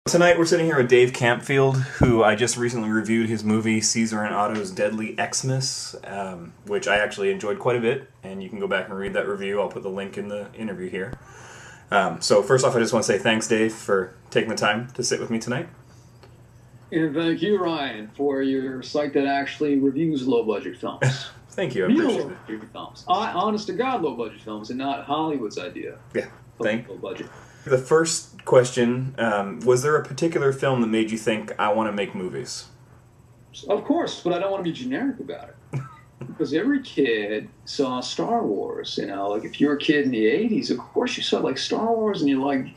Tonight we're sitting here with Dave Campfield, who I just recently reviewed his movie Caesar and Otto's Deadly Xmas, which I actually enjoyed quite a bit, and you can go back and read that review. I'll put the link in the interview here. So first off, I just want to say thanks, Dave, for taking the time to sit with me tonight. And thank you, Ryan, for your site that actually reviews low-budget films. Thank you, I Real appreciate it. low-budget films. Honest-to-God low-budget films, and not Hollywood's idea. Yeah, thank you. Low-budget. The first question, was there a particular film that made you think, I want to make movies? Of course, but I don't want to be generic about it. Because every kid saw Star Wars, you know, like if you were a kid in the 80s, of course you saw like Star Wars and you're like,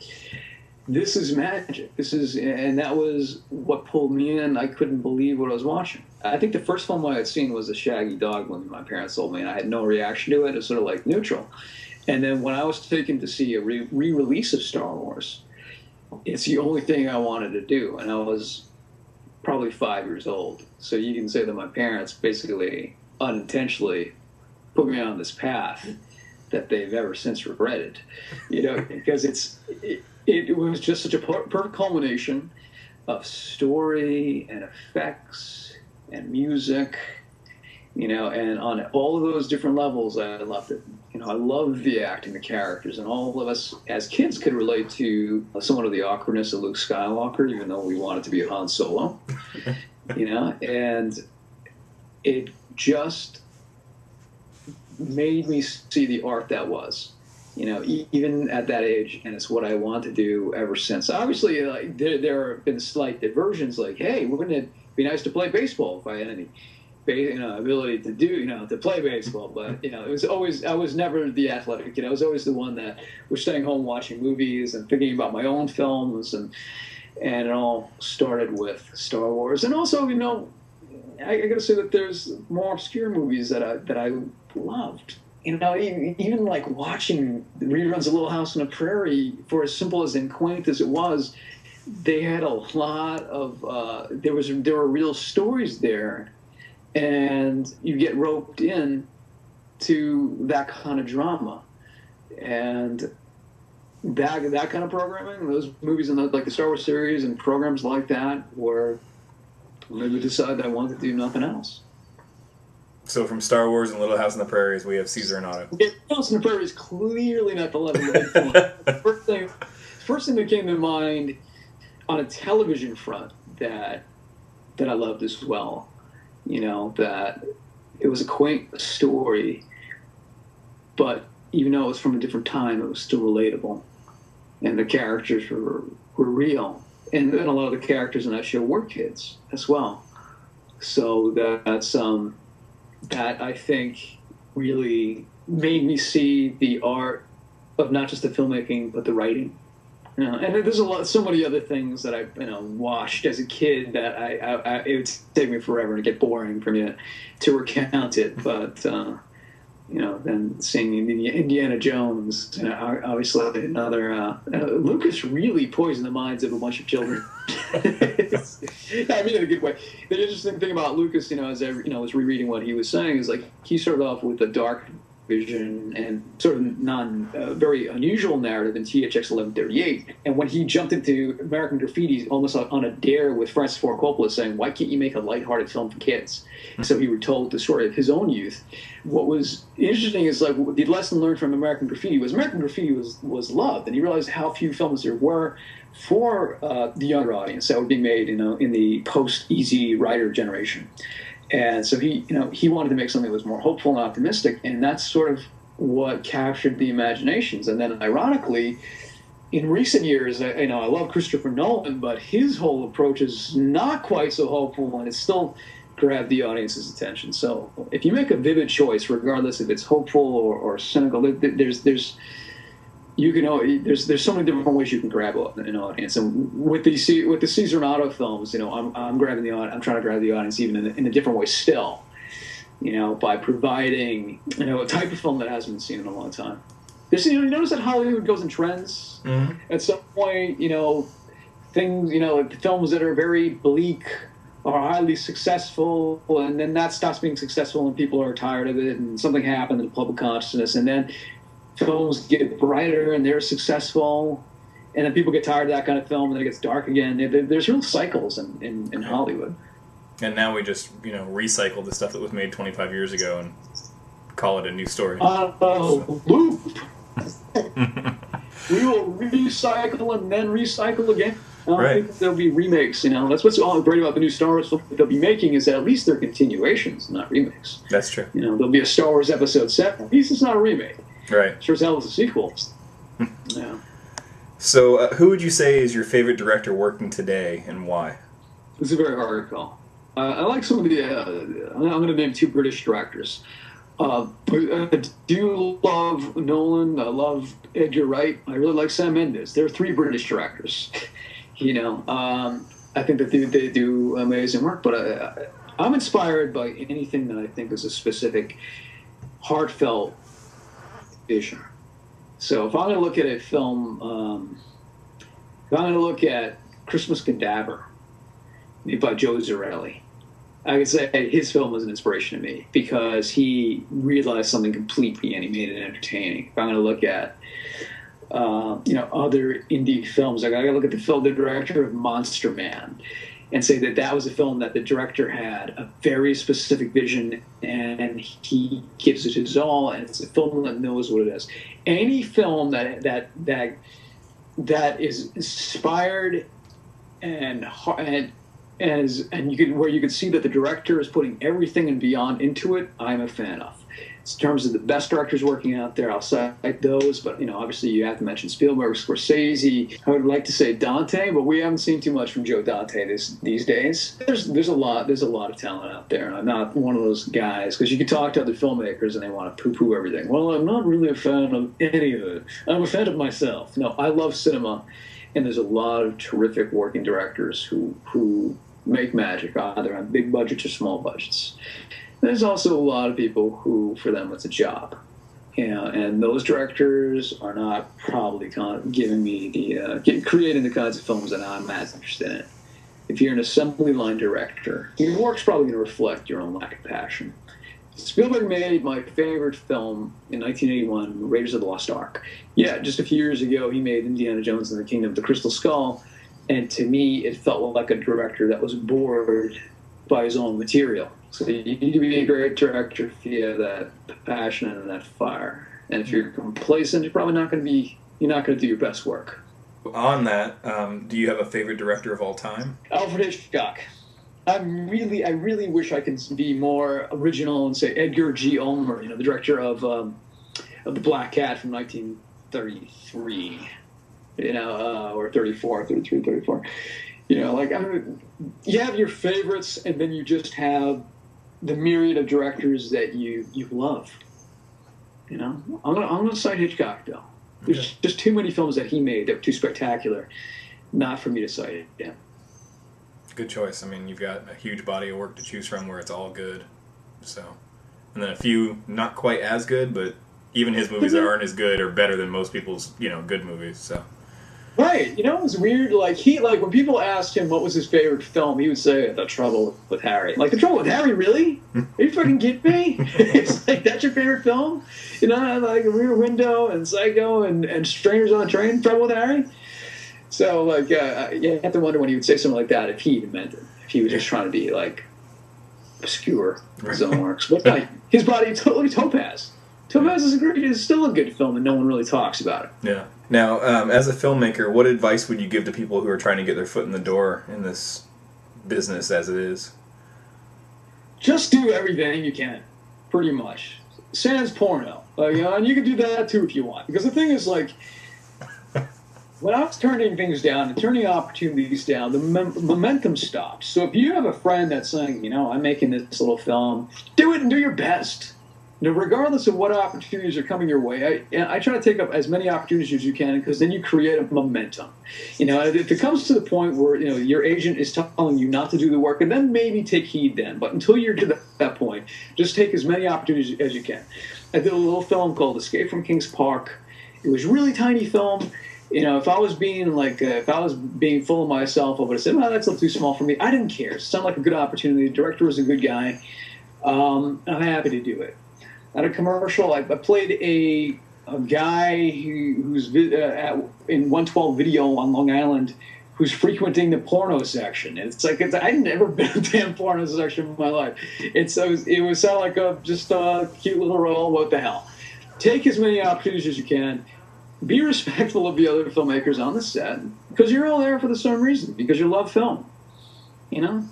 this is magic. And that was what pulled me in. I couldn't believe what I was watching. I think the first film I had seen was The Shaggy Dog when my parents told me, and I had no reaction to it. It was sort of like neutral. And then when I was taken to see a re-release of Star Wars, it's the only thing I wanted to do. And I was probably 5 years old. So you can say that my parents basically unintentionally put me on this path that they've ever since regretted, you know, because it was just such a perfect culmination of story and effects and music, you know, and on all of those different levels, I loved it. You know, I loved the acting, the characters, and all of us as kids could relate to somewhat of the awkwardness of Luke Skywalker, even though we wanted to be Han Solo, you know, and it just made me see the art that was, you know, even at that age, and it's what I want to do ever since. Obviously, like, there have been slight diversions, like, hey, wouldn't it be nice to play baseball if I had any ability to do, you know, to play baseball, but, you know, I was never the athletic kid. I was always the one that was staying home watching movies and thinking about my own films, and it all started with Star Wars. And also, you know, I gotta say that there's more obscure movies that I loved. You know, even like watching the reruns of Little House on the Prairie, for as simple as and quaint as it was, they had a lot of there were real stories there. And you get roped in to that kind of drama, and that kind of programming, those movies and like the Star Wars series and programs like that, were maybe decided I wanted to do nothing else. So from Star Wars and Little House on the Prairies, we have Caesar and Otto. Little House on the Prairie is clearly not the level of the first thing that came to mind on a television front that I loved as well. You know, that it was a quaint story, but even though it was from a different time, it was still relatable. And the characters were real. And then a lot of the characters in that show were kids as well. So that's that I think really made me see the art of not just the filmmaking, but the writing. You know, and there's so many other things that I, you know, watched as a kid that I it would take me forever to get boring for me to recount it. But you know, then seeing Indiana Jones, you know, obviously another Lucas really poisoned the minds of a bunch of children. I mean, in a good way. The interesting thing about Lucas, you know, as I, you know, was rereading what he was saying, is like he started off with a dark vision and sort of very unusual narrative in THX 1138. And when he jumped into American Graffiti, almost on a dare with Francis Ford Coppola, saying, why can't you make a lighthearted film for kids? So he retold the story of his own youth. What was interesting is, like, the lesson learned from American Graffiti was was loved, and he realized how few films there were for the younger audience that were being made, you know, in the post-Easy Rider generation. And so he wanted to make something that was more hopeful and optimistic, and that's sort of what captured the imaginations. And then, ironically, in recent years, I love Christopher Nolan, but his whole approach is not quite so hopeful, and it still grabbed the audience's attention. So if you make a vivid choice, regardless if it's hopeful or cynical, there's so many different ways you can grab an audience. And with the Caesar and Otto films, you know, I'm grabbing the audience. I'm trying to grab the audience even in a different way still, you know, by providing, you know, a type of film that hasn't been seen in a long time. You notice that Hollywood goes in trends. Mm-hmm. At some point, you know, things, you know, like films that are very bleak are highly successful, and then that stops being successful and people are tired of it, and something happened in the public consciousness, and then films get brighter and they're successful, and then people get tired of that kind of film, and then it gets dark again. There's real cycles in Hollywood. And now we just, recycle the stuff that was made 25 years ago and call it a new story. Loop. We will recycle and then recycle again. I think there'll be remakes. That's what's all great about the new Star Wars film that they'll be making, is that at least they're continuations, not remakes. That's true. There'll be a Star Wars Episode 7. At least it's not a remake. Right. Sure as hell it's a sequel. Yeah. So, who would you say is your favorite director working today, and why? It's a very hard call. I like some of the. I'm going to name two British directors. I do love Nolan. I love Edgar Wright. I really like Sam Mendes. There are three British directors. I think that they do amazing work. But I'm inspired by anything that I think is a specific, heartfelt vision. So if I'm going to look at a film, if I'm going to look at Christmas Cadaver by Joe Zarelli, I could say his film was an inspiration to me because he realized something completely and he made it entertaining. If I'm going to look at, other indie films, I got to look at the director of Monster Man and say that was a film that the director had a very specific vision and he gives it his all, and it's a film that knows what it is. Any film that is inspired and where you can see that the director is putting everything and beyond into it, I'm a fan of. In terms of the best directors working out there, I'll cite those, but obviously you have to mention Spielberg, Scorsese. I would like to say Dante, but we haven't seen too much from Joe Dante these days. There's a lot of talent out there. I'm not one of those guys, because you can talk to other filmmakers and they want to poo-poo everything. Well, I'm not really a fan of any of it. I'm a fan of myself. No, I love cinema, and there's a lot of terrific working directors who make magic, either on big budgets or small budgets. There's also a lot of people who, for them, it's a job. And those directors are not probably giving me creating the kinds of films that I'm as interested in. If you're an assembly line director, your work's probably going to reflect your own lack of passion. Spielberg made my favorite film in 1981, Raiders of the Lost Ark. Yeah, just a few years ago, he made Indiana Jones and the Kingdom of the Crystal Skull, and to me, it felt like a director that was bored by his own material. So you need to be a great director if you have that passion and that fire. And if you're complacent, you're probably not going to do your best work. On that, do you have a favorite director of all time? Alfred Hitchcock. I really wish I could be more original and say Edgar G. Ulmer, the director of The Black Cat from 1933, or 34, 33, 34. You have your favorites, and then you just have the myriad of directors that you love. I'm gonna cite Hitchcock though. There's just too many films that he made that were too spectacular, not for me to cite it. Yeah. Good choice. I mean, you've got a huge body of work to choose from where it's all good. So, and then a few not quite as good, but even his movies that aren't as good are better than most people's good movies. So. Right, it was weird. When people asked him what was his favorite film, he would say The Trouble with Harry. Like, The Trouble with Harry, really? Are you fucking kidding me? It's like, that's your favorite film? Like Rear Window and Psycho and Strangers on a Train, Trouble with Harry. So you have to wonder when he would say something like that if he even meant it. If he was just trying to be obscure in his own works. But his body, totally Topaz. Topaz is still a good film, and no one really talks about it. Yeah. Now, as a filmmaker, what advice would you give to people who are trying to get their foot in the door in this business as it is? Just do everything you can, pretty much. Sans porno. And you can do that too if you want. Because the thing is, when I was turning things down and turning opportunities down, the momentum stopped. So if you have a friend that's saying, I'm making this little film, do it and do your best. Regardless of what opportunities are coming your way, I try to take up as many opportunities as you can, because then you create a momentum. If it comes to the point where your agent is telling you not to do the work, and then maybe take heed then. But until you're to that point, just take as many opportunities as you can. I did a little film called Escape from Kings Park. It was a really tiny film. If I was being full of myself, I would have said, "Well, that's a little too small for me." I didn't care. It sounded like a good opportunity. The director was a good guy. I'm happy to do it. At a commercial, I played a guy in 112 Video on Long Island who's frequenting the porno section. And it's like, I'd never been to the damn porno section in my life. It was sound like just a cute little role. What the hell? Take as many opportunities as you can. Be respectful of the other filmmakers on the set, because you're all there for the same reason, because you love film. You know?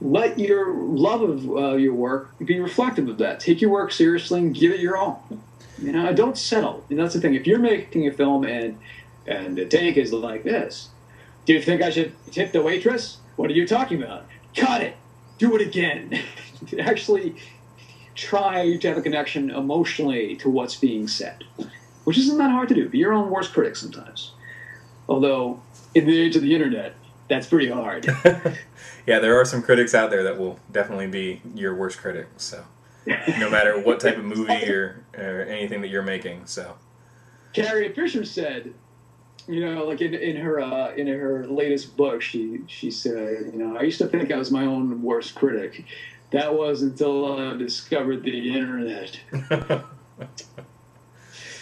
Let your love of your work be reflective of that. Take your work seriously and give it your all. You know, don't settle. And that's the thing. If you're making a film and the take is like this, do you think I should tip the waitress? What are you talking about? Cut it. Do it again. Actually try to have a connection emotionally to what's being said, which isn't that hard to do. Be your own worst critic sometimes. Although, in the age of the internet, that's pretty hard. Yeah, there are some critics out there that will definitely be your worst critic. So, no matter what type of movie or anything that you're making. So, Carrie Fisher said, you know, like in her latest book, she said, you know, I used to think I was my own worst critic. That was until I discovered the internet.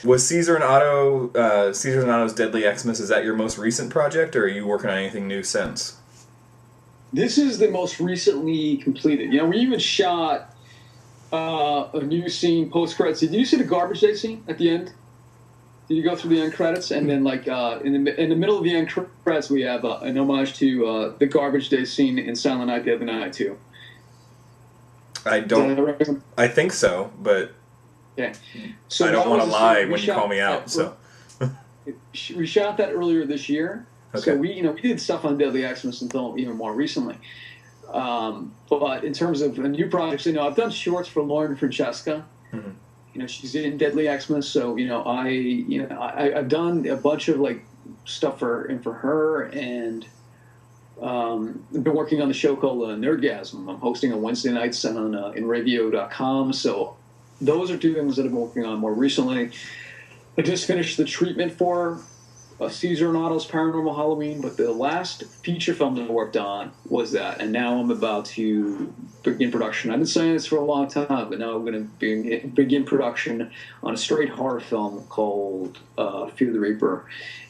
Was Caesar and Otto's Deadly Xmas, is that your most recent project, or are you working on anything new since? This is the most recently completed. You know, we even shot a new scene post-credits. Did you see the garbage day scene at the end? Did you go through the end credits? And then, like, in the middle of the end credits, we have an homage to the garbage day scene in Silent Night, Deadly Night 2. I don't. I think so, but okay. So I don't want to lie when you call me out. So we shot that earlier this year. Okay. So we did stuff on Deadly Xmas until even more recently. But in terms of new projects, you know, I've done shorts for Lauren Francesca. Mm-hmm. You know, she's in Deadly Xmas, so I've done a bunch of like stuff for her, and I've been working on the show called Nerdgasm. I'm hosting on Wednesday nights on inravio.com. So those are two things that I've been working on more recently. I just finished the treatment for Caesar and Otto's Paranormal Halloween, but the last feature film that I worked on was that, and now I'm about to begin production. I've been saying this for a long time, but now I'm going to begin production on a straight horror film called Fear the Reaper.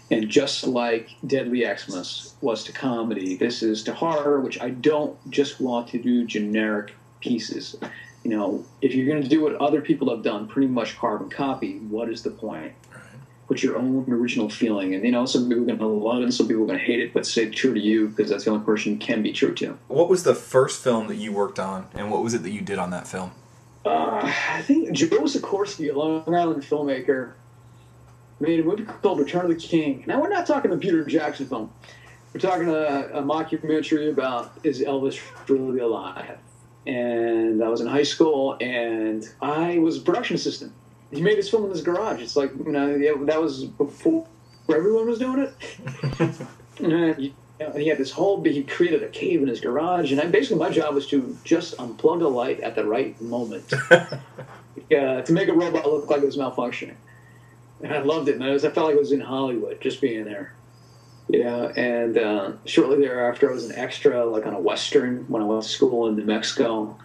And just like Deadly Xmas was to comedy, this is to horror, which I don't just want to do generic pieces. You know, if you're going to do what other people have done, pretty much carbon copy, what is the point? Put your own original feeling. And, you know, some people are going to love it and some people are going to hate it, but stay true to you because that's the only person you can be true to. What was the first film that you worked on, and what was it that you did on that film? I think Joe Sikorsky, a Long Island filmmaker, made a movie called Return of the King. Now, we're not talking a Peter Jackson film. We're talking a mockumentary about is Elvis really alive? And I was in high school, and I was a production assistant. He made this film in his garage. It's like, you know, that was before everyone was doing it. And he had this he created a cave in his garage, and basically my job was to just unplug a light at the right moment to make a robot look like it was malfunctioning. And I loved it, man. I felt like I was in Hollywood, just being there. Yeah, and shortly thereafter, I was an extra, like on a Western when I went to school in New Mexico.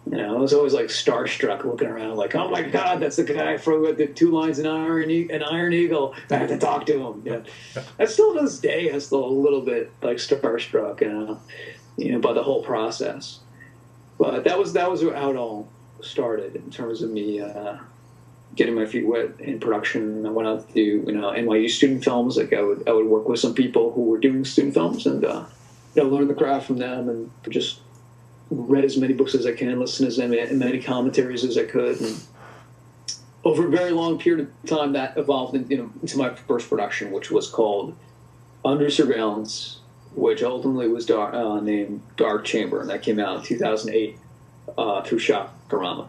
You know, I was always like starstruck, looking around, like, "Oh my God, that's the guy from the 2 lines in Iron Eagle. I have to talk to him." Yeah, I still to this day, I'm still a little bit like starstruck, you know, by the whole process. But that was how it all started in terms of me getting my feet wet in production. I went out to do, you know, NYU student films. Like I would work with some people who were doing student films and you know, learn the craft from them, and just read as many books as I can, listened to as many commentaries as I could, and over a very long period of time, that evolved into my first production, which was called Under Surveillance, which ultimately was named Dark Chamber, and that came out in 2008 through Shockorama.